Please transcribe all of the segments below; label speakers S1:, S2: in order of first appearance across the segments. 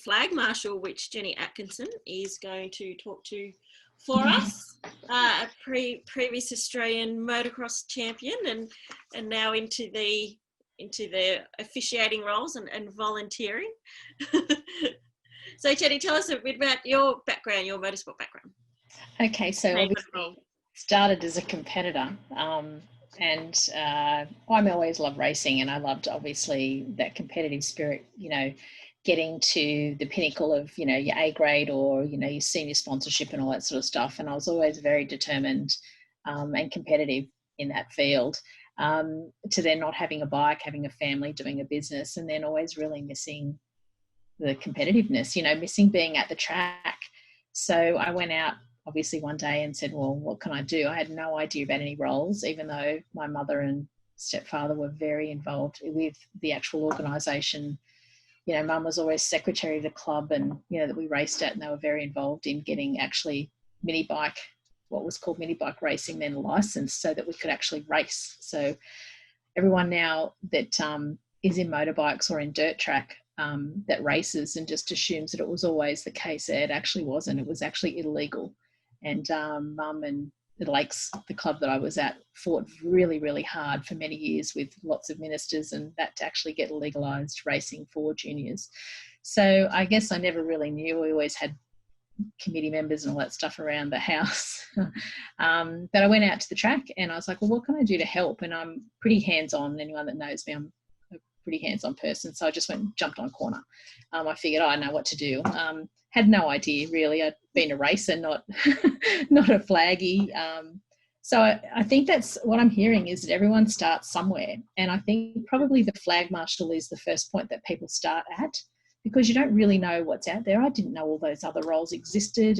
S1: Flag Marshal, which Jenny Atkinson is going to talk to for us. A previous Australian motocross champion, and now into the officiating roles and volunteering. So Jenny, tell us a bit about your background, your motorsport background.
S2: Okay, so obviously started as a competitor, and I always loved racing, and I loved obviously that competitive spirit, you know, getting to the pinnacle of, you know, your A grade or, you know, your senior sponsorship and all that sort of stuff. And I was always very determined and competitive in that field, to then not having a bike, having a family, doing a business, and then always really missing the competitiveness, you know, missing being at the track. So I went out obviously one day and said, well, what can I do? I had no idea about any roles, even though my mother and stepfather were very involved with the actual organisation. You know, mum was always secretary of the club, and, you know, that we raced at, and they were very involved in getting actually what was called mini bike racing, then licensed so that we could actually race. So everyone now that is in motorbikes or in dirt track that races and just assumes that it was always the case. It actually wasn't. It was actually illegal. And mum and the Lakes, the club that I was at, fought really, really hard for many years with lots of ministers, and that to actually get legalised racing for juniors. So I guess I never really knew. We always had committee members and all that stuff around the house. But I went out to the track and I was like, well, what can I do to help? And I'm pretty hands-on. Anyone that knows me, I'm a pretty hands-on person. So I just went and jumped on a corner. I figured, I know what to do. Had no idea really. I'd been a racer, not a flaggy. So I think that's what I'm hearing, is that everyone starts somewhere. And I think probably the Flag Marshal is the first point that people start at, because you don't really know what's out there. I didn't know all those other roles existed.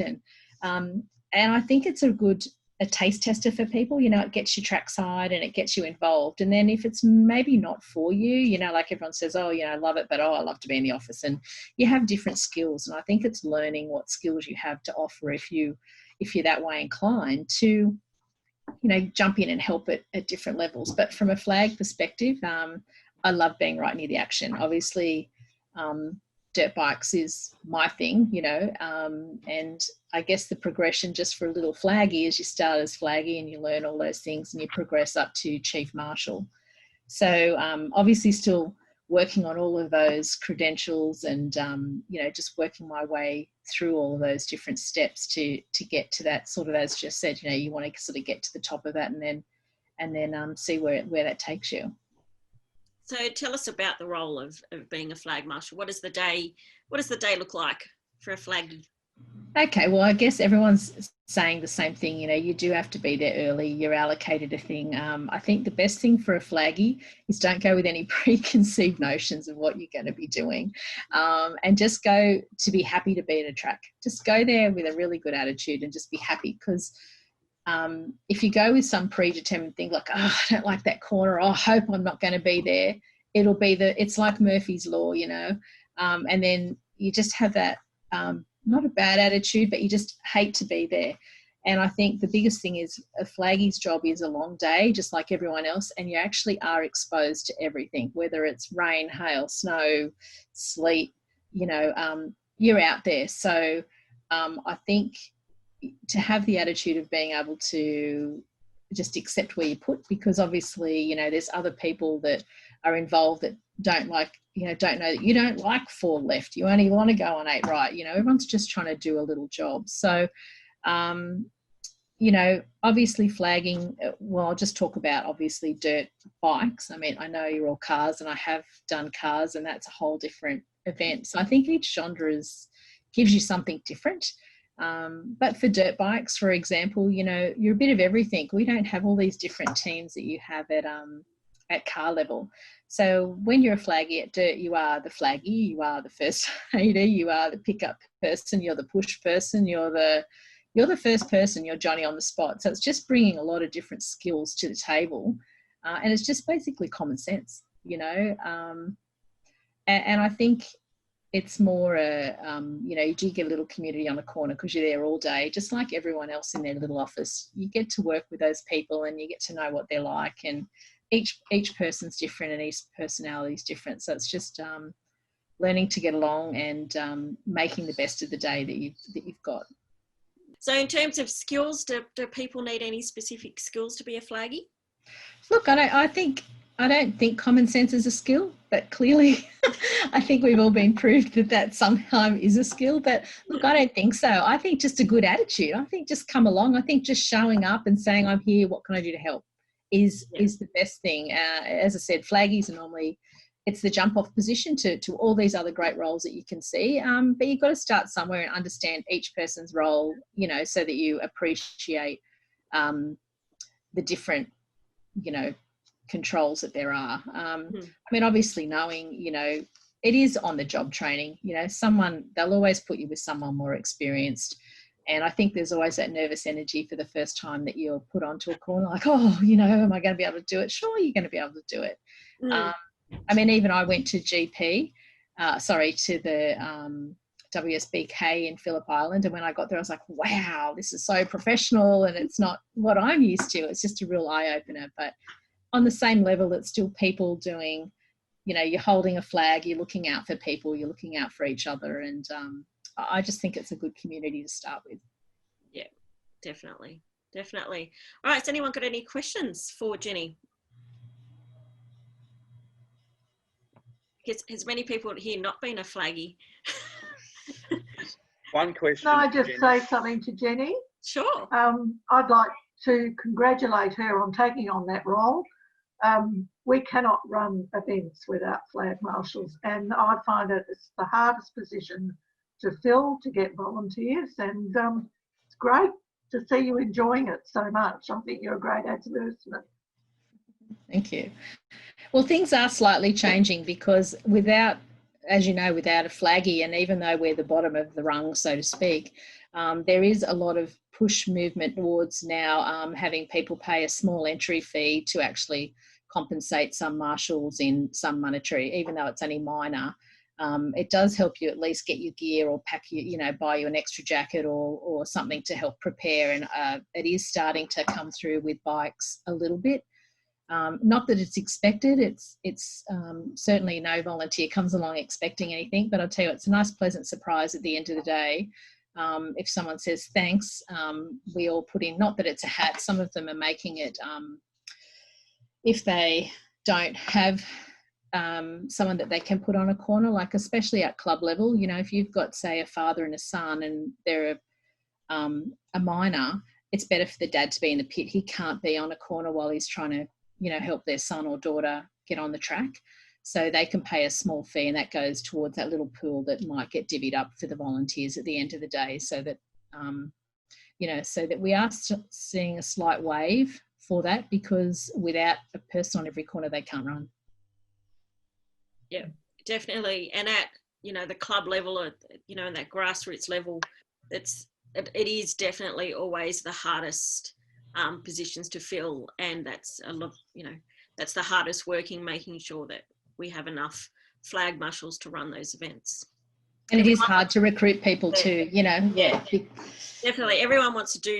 S2: And I think it's a taste tester for people. You know, it gets you trackside and it gets you involved. And then if it's maybe not for you, you know, like everyone says, oh, you know, I love it, but I love to be in the office. And you have different skills. And I think it's learning what skills you have to offer if you're that way inclined to, you know, jump in and help at different levels. But from a flag perspective, I love being right near the action. Obviously, dirt bikes is my thing, you know, and I guess the progression just for a little flaggy is you start as flaggy and you learn all those things and you progress up to chief marshal. So obviously still working on all of those credentials and, you know, just working my way through all of those different steps to get to that sort of, as just said, you know, you want to sort of get to the top of that and then see where that takes you.
S1: So tell us about the role of being a flag marshal. What does the day look like for a flaggy?
S2: Okay, well, I guess everyone's saying the same thing. You know, you do have to be there early. You're allocated a thing. I think the best thing for a flaggy is don't go with any preconceived notions of what you're going to be doing, and just go to be happy to be at a track. Just go there with a really good attitude and just be happy, because if you go with some predetermined thing like, oh, I don't like that corner, I hope I'm not going to be there, it's like Murphy's Law, you know, and then you just have that, not a bad attitude, but you just hate to be there. And I think the biggest thing is a flaggy's job is a long day, just like everyone else, and you actually are exposed to everything, whether it's rain, hail, snow, sleet, you know, you're out there. So I think to have the attitude of being able to just accept where you're put, because obviously, you know, there's other people that are involved that don't know that you don't like 4 left, you only want to go on 8 right. You know, everyone's just trying to do a little job. So, you know, obviously flagging, well, I'll just talk about obviously dirt bikes. I mean, I know you're all cars and I have done cars, and that's a whole different event. So I think each genre gives you something different. But for dirt bikes, for example, you know, you're a bit of everything. We don't have all these different teams that you have at car level. So when you're a flaggy at dirt, you are the flaggy, you are the first aider, you are the pickup person, you're the push person, you're the first person, you're Johnny on the spot. So it's just bringing a lot of different skills to the table, and it's just basically common sense, you know. And I think it's more you know, you do get a little community on the corner because you're there all day, just like everyone else in their little office. You get to work with those people and you get to know what they're like, and each person's different and each personality is different. So it's just learning to get along and making the best of the day that you've got.
S1: So in terms of skills, do people need any specific skills to be a flaggy?
S2: Look, I don't think common sense is a skill, but clearly I think we've all been proved that somehow is a skill. But look, I don't think so. I think just a good attitude. I think just come along. I think just showing up and saying, I'm here, what can I do to help, is the best thing. As I said, flaggies are normally, it's the jump off position to all these other great roles that you can see. But you've got to start somewhere and understand each person's role, so that you appreciate the different, controls that there are. I mean, obviously knowing, it is on the job training, they'll always put you with someone more experienced. And I think there's always that nervous energy for the first time that you're put onto a corner, like, oh, am I going to be able to do it? Sure, you're going to be able to do it. I mean, even I went to to the WSBK in Phillip Island, and when I got there I was like, wow, this is so professional, and it's not what I'm used to. It's just a real eye-opener. But on the same level, it's still people doing, you're holding a flag, you're looking out for people, you're looking out for each other, and I just think it's a good community to start with.
S1: Yeah, definitely. All right, has anyone got any questions for Jenny? Has many people here not been a flaggy?
S3: One question.
S4: Can I just say something to Jenny?
S1: Sure.
S4: I'd like to congratulate her on taking on that role. We cannot run events without flag marshals, and I find it's the hardest position to fill, to get volunteers, and it's great to see you enjoying it so much. I think you're a great advertisement.
S2: Thank you. Well, things are slightly changing because without a flaggy, and even though we're the bottom of the rung, so to speak, there is a lot of push movement towards now having people pay a small entry fee to actually compensate some marshals in some monetary, even though it's only minor. It does help you at least get your gear or pack you, buy you an extra jacket or something to help prepare. And it is starting to come through with bikes a little bit. Not that it's expected. It's certainly no volunteer comes along expecting anything, but I'll tell you, it's a nice, pleasant surprise at the end of the day. If someone says thanks, we all put in, not that it's a hat, some of them are making it, if they don't have someone that they can put on a corner, like especially at club level, if you've got, say, a father and a son and they're a minor, it's better for the dad to be in the pit. He can't be on a corner while he's trying to, help their son or daughter get on the track. So they can pay a small fee, and that goes towards that little pool that might get divvied up for the volunteers at the end of the day, so that, so that we are seeing a slight wave for that, because without a person on every corner, they can't run.
S1: Yeah, definitely. And at, the club level, and that grassroots level, it is definitely always the hardest positions to fill, and that's a lot, that's the hardest working, making sure that we have enough flag marshals to run those events.
S2: And it is hard to recruit people too,
S1: Yeah, definitely. Everyone wants to do,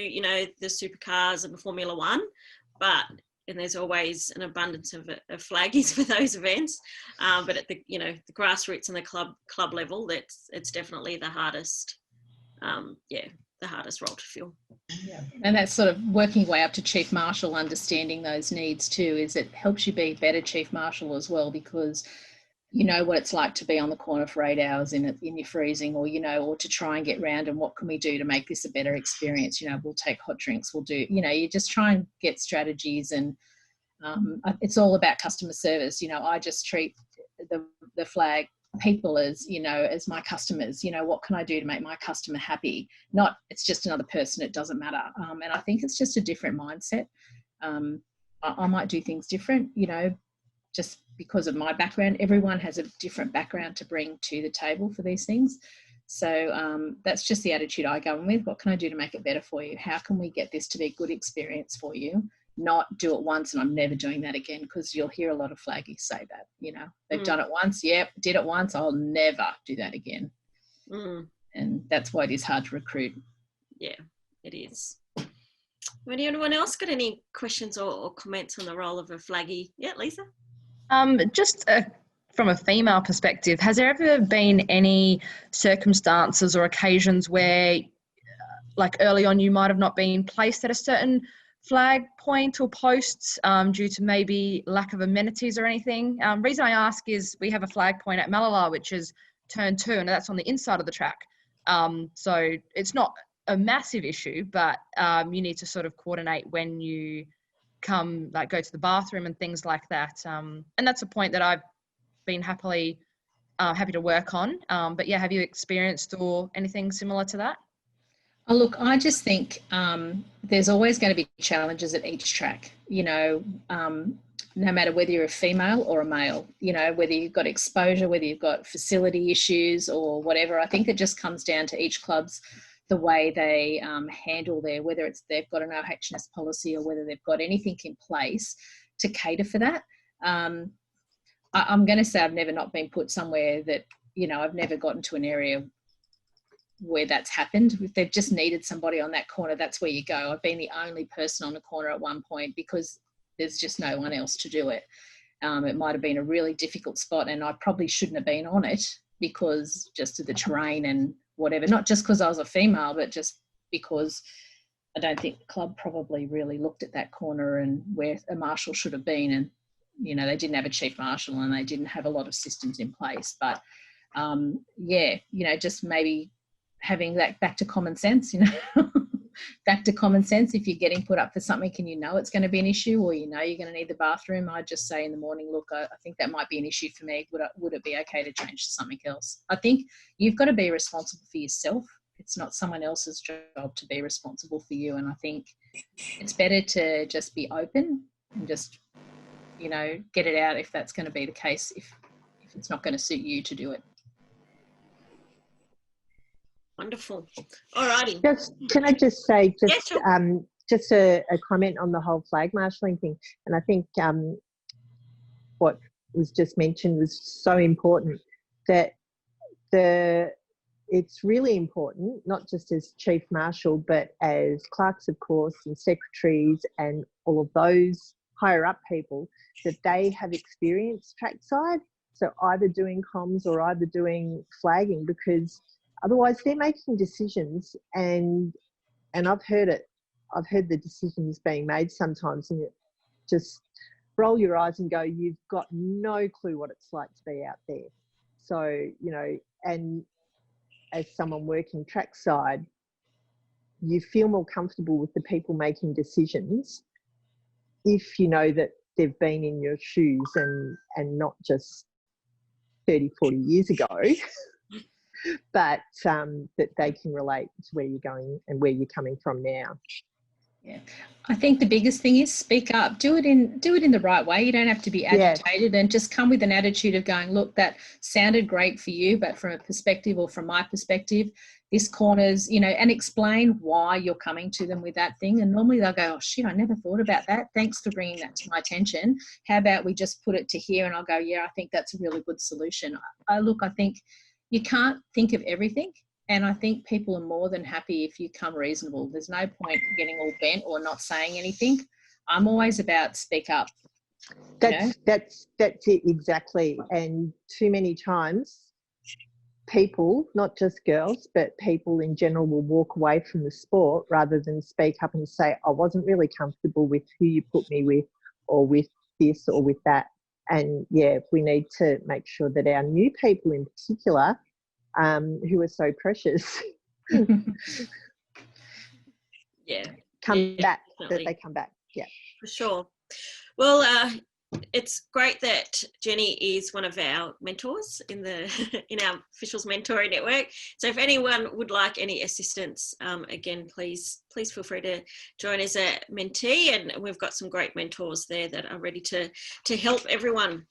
S1: the supercars and the Formula One, and there's always an abundance of flaggies for those events. But at the, the grassroots and the club level, it's definitely the hardest, the hardest role to fill.
S2: Yeah. And that's sort of working your way up to Chief Marshal, understanding those needs too, is it helps you be better Chief Marshal as well, because you know what it's like to be on the corner for 8 hours in your freezing, or, or to try and get round, and what can we do to make this a better experience? We'll take hot drinks, we'll do, you just try and get strategies, and it's all about customer service. I just treat the flag people as, as my customers. What can I do to make my customer happy? Not, it's just another person, it doesn't matter. And I think it's just a different mindset. I might do things different, just because of my background. Everyone has a different background to bring to the table for these things. So that's just the attitude I go in with. What can I do to make it better for you? How can we get this to be a good experience for you? Not do it once and I'm never doing that again, because you'll hear a lot of flaggies say that, they've done it once. Yep, did it once. I'll never do that again. And that's why it is hard to recruit.
S1: Yeah, it is. Anyone else got any questions or comments on the role of a flaggy? Yeah, Lisa?
S5: Just a
S3: from a female perspective, has there ever been any circumstances or occasions where, like early on, you might have not been placed at a certain flag point or posts due to maybe lack of amenities or anything? Reason I ask is we have a flag point at Malala, which is turn 2, and that's on the inside of the track. So it's not a massive issue, but you need to sort of coordinate when you come, like go to the bathroom and things like that. And that's a point that I've been happy to work on. But yeah, have you experienced or anything similar to that?
S2: Oh, look, I just think there's always going to be challenges at each track, you know, no matter whether you're a female or a male, you know, whether you've got exposure, whether you've got facility issues or whatever. I think it just comes down to each club's the way they handle whether it's they've got an OHS policy or whether they've got anything in place to cater for that. I'm going to say I've never not been put somewhere that, you know, I've never gotten to an area where that's happened. If they've just needed somebody on that corner, that's where you go. I've been the only person on the corner at one point because there's just no one else to do it. It might have been a really difficult spot and I probably shouldn't have been on it because just of the terrain and whatever, not just because I was a female, but just because I don't think the club probably really looked at that corner and where a marshal should have been. And, you know, they didn't have a chief marshal and they didn't have a lot of systems in place. But, yeah, you know, just maybe having that back to common sense, you know, back to common sense. If you're getting put up for something and you know it's going to be an issue or you know you're going to need the bathroom, I'd just say in the morning, look, I think that might be an issue for me. Would it be okay to change to something else? I think you've got to be responsible for yourself. It's not someone else's job to be responsible for you. And I think it's better to just be open and just, you know, get it out if that's going to be the case, if it's not going to suit you to do it.
S1: Wonderful. All righty.
S5: Can I just say,
S1: Yeah, sure.
S5: Just a comment on the whole flag marshalling thing. And I think what was just mentioned was so important, that it's really important, not just as chief marshal, but as clerks of course and secretaries and all of those higher up people, that they have experience trackside. So either doing comms or either doing flagging, because otherwise they're making decisions and I've heard the decisions being made sometimes and it just roll your eyes and go, you've got no clue what it's like to be out there. So, you know, and as someone working trackside, you feel more comfortable with the people making decisions if you know that they've been in your shoes and not just 30, 40 years ago. But that they can relate to where you're going and where you're coming from now.
S2: Yeah, I think the biggest thing is speak up. Do it in the right way. You don't have to be agitated, and just come with an attitude of going, look, that sounded great for you, but from a perspective or from my perspective, this corner's, you know, and explain why you're coming to them with that thing. And normally they'll go, oh shit, I never thought about that. Thanks for bringing that to my attention. How about we just put it to here? And I'll go, yeah, I think that's a really good solution. I think you can't think of everything, and I think people are more than happy if you come reasonable. There's no point getting all bent or not saying anything. I'm always about speak up.
S5: That's it exactly. And too many times people, not just girls, but people in general, will walk away from the sport rather than speak up and say, I wasn't really comfortable with who you put me with or with this or with that. And yeah, we need to make sure that our new people in particular, who are so precious, come back, that they come back. Yeah,
S1: for sure. Well, it's great that Jenny is one of our mentors in our officials mentoring network. So if anyone would like any assistance, again, please feel free to join as a mentee, and we've got some great mentors there that are ready to help everyone.